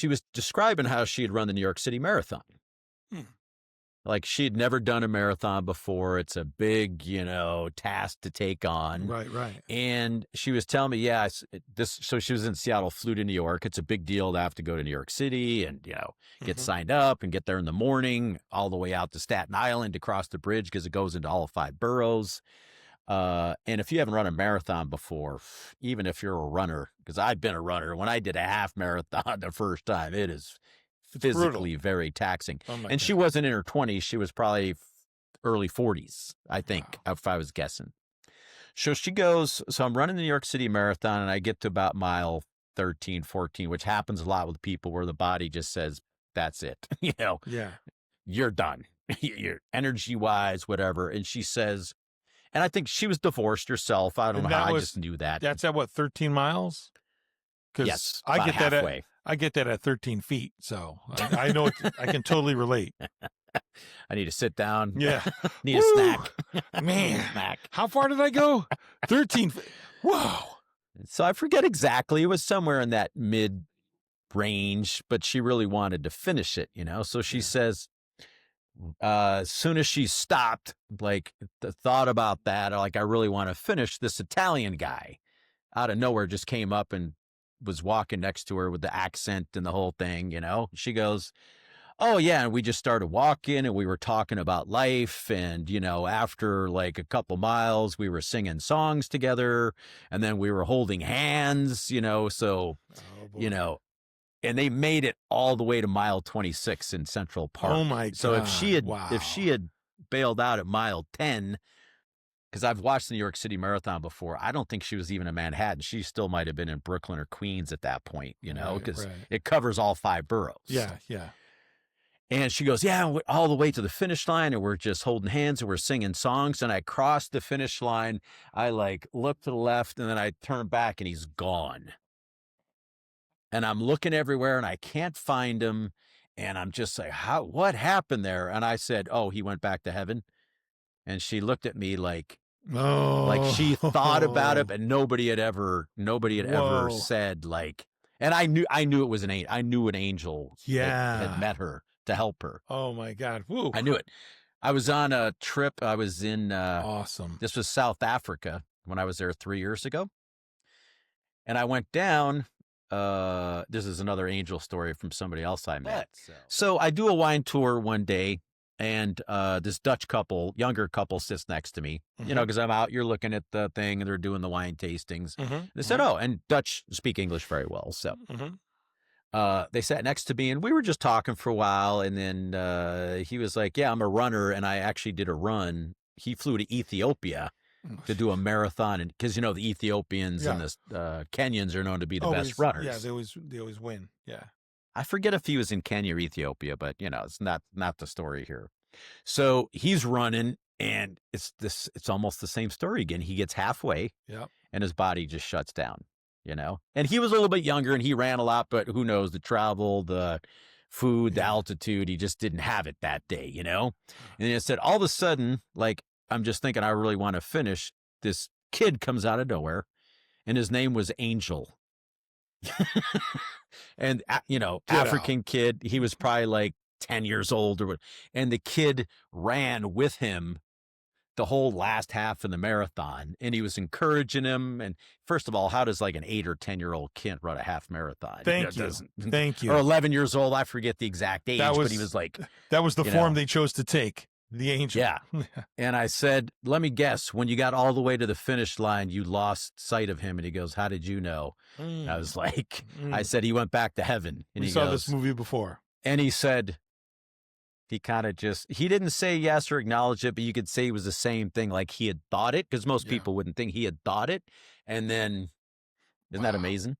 she was describing how she had run the New York City Marathon. Hmm. Like she'd never done a marathon before. It's a big, task to take on. Right. And she was telling me, so she was in Seattle, flew to New York. It's a big deal to have to go to New York City and, get signed up and get there in the morning, all the way out to Staten Island to cross the bridge because it goes into all 5 boroughs. And if you haven't run a marathon before, even if you're a runner, because I've been a runner, when I did a half marathon the first time, it's physically very taxing. Oh my and she wasn't in her 20s. She was probably early 40s, I think, if I was guessing. So she goes, so I'm running the New York City Marathon, and I get to about mile 13, 14, which happens a lot with people where the body just says, that's it. Yeah. You're done. You're energy-wise, whatever. And she says, and I think she was divorced herself. I don't know how. I just knew that. That's at what, 13 miles? Yes, I get that halfway. I get that at 13 feet. So I know I can totally relate. I need to sit down. Yeah. Need a snack. Man, snack. How far did I go? 13 feet. Whoa. So I forget exactly. It was somewhere in that mid range, but she really wanted to finish it, So she says, as soon as she stopped, like the thought about that, like, I really want to finish, this Italian guy out of nowhere just came up and was walking next to her with the accent and the whole thing, She goes, oh, yeah. And we just started walking and we were talking about life. And, after like a couple miles, we were singing songs together and then we were holding hands, so, and they made it all the way to mile 26 in Central Park. Oh my God. So if she had bailed out at mile 10, because I've watched the New York City Marathon before, I don't think she was even in Manhattan. She still might have been in Brooklyn or Queens at that point, because it covers all 5 boroughs. Yeah. And she goes, all the way to the finish line, and we're just holding hands and we're singing songs. And I crossed the finish line. I looked to the left and then I turned back and he's gone. And I'm looking everywhere and I can't find him. And I'm just like, what happened there? And I said, oh, he went back to heaven. And she looked at me like she thought about it, but nobody had ever said and I knew it was an angel. I knew an angel had met her to help her. Oh my God. Woo. I knew it. I was on a trip. I was in, awesome. This was South Africa when I was there 3 years ago. And I went down. This is another angel story from somebody else I met. So I do a wine tour one day, and this Dutch younger couple sits next to me, because I'm out, you're looking at the thing and they're doing the wine tastings. They said, oh, and Dutch speak English very well. So they sat next to me and we were just talking for a while. And then he was like, yeah, I'm a runner. And I actually did a run. He flew to Ethiopia to do a marathon, and because the Ethiopians and the Kenyans are known to be the best runners. Yeah, they always win. Yeah, I forget if he was in Kenya or Ethiopia, but it's not the story here. So he's running, and it's almost the same story again. He gets halfway, and his body just shuts down. And he was a little bit younger, and he ran a lot, but who knows, the travel, the food, the altitude, he just didn't have it that day. And it said all of a sudden, I'm just thinking I really want to finish. This kid comes out of nowhere, and his name was Angel. And, African kid, he was probably 10 years old and the kid ran with him the whole last half of the marathon, and he was encouraging him. And first of all, how does an 8 or 10-year-old kid run a half marathon? Thank you. Or 11 years old. I forget the exact age, but he was that was the form they chose to take. The angel. Yeah. And I said, let me guess, when you got all the way to the finish line, you lost sight of him. And he goes, how did you know? I was like, I said, he went back to heaven. And we saw this movie before. And he said, he kind of he didn't say yes or acknowledge it, but you could say it was the same thing. Like he had thought it, because most people wouldn't think he had thought it. And then, isn't that amazing?